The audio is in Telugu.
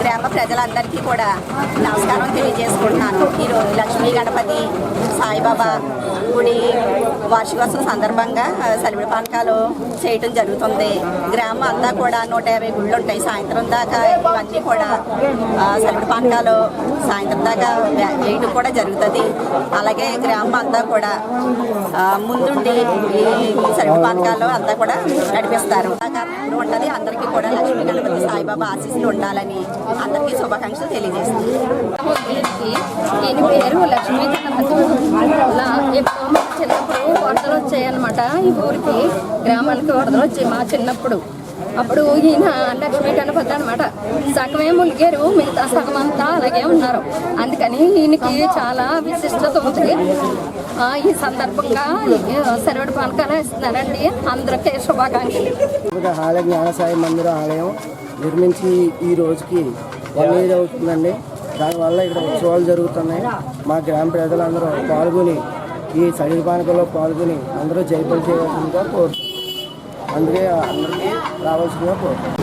గ్రామ ప్రజలందరికీ కూడా నమస్కారం తెలియజేసుకుంటున్నాను. ఈరోజు లక్ష్మీ గణపతి సాయిబాబా గుడి వార్షికోత్సవం సందర్భంగా సలివిడి పానకాలు చేయటం జరుగుతుంది. గ్రామం అంతా కూడా 150 గుళ్ళు ఉంటాయి. సాయంత్రం దాకా ఇవన్నీ కూడా సలివిడి పానకాలు సాయంత్రం దాకా వేయటం కూడా జరుగుతుంది. అలాగే గ్రామం అంతా కూడా ముందుండి ఈ సలివిడి పానకాలు అంతా కూడా నడిపిస్తారు. ఇప్పుడు ఉంటుంది. అందరికీ కూడా లక్ష్మీ గణపతి సాయిబాబా ఆశీస్సులు ఉండాలని అందరికీ శుభాకాంక్షలు తెలియజేస్తుంది. ఈయన పేరు లక్ష్మీ గణపతి. చిన్నప్పుడు వరదలు వచ్చాయన్నమాట. ఈ ఊరికి గ్రామానికి వరదలు వచ్చాయి మా చిన్నప్పుడు. అప్పుడు ఈయన లక్ష్మీ గణపతి అనమాట. సగమే ములిగారు, మిగతా సగం అంతా అలాగే ఉన్నారు. అందుకని ఈయనకి చాలా విశిష్టత ఉంది. ఈ సందర్భంగా సరివడి పానకాలు ఇస్తున్నారండి. అందరికీ శుభాకాంక్షలు. ఆలయ జ్ఞానసాయి మందిర ఆలయం నిర్మించి ఈ రోజుకి 1 year అవుతుందండి. దానివల్ల ఇక్కడ ఉత్సవాలు జరుగుతున్నాయి. మా గ్రామ ప్రజలందరూ పాల్గొని ఈ సలివిడి పానకాల్లో పాల్గొని అందరూ జయపడి చేయవలసిందిగా కోరుతున్నాం. అందుకే అందరికీ రావాల్సిందిగా కోరుతున్నాం.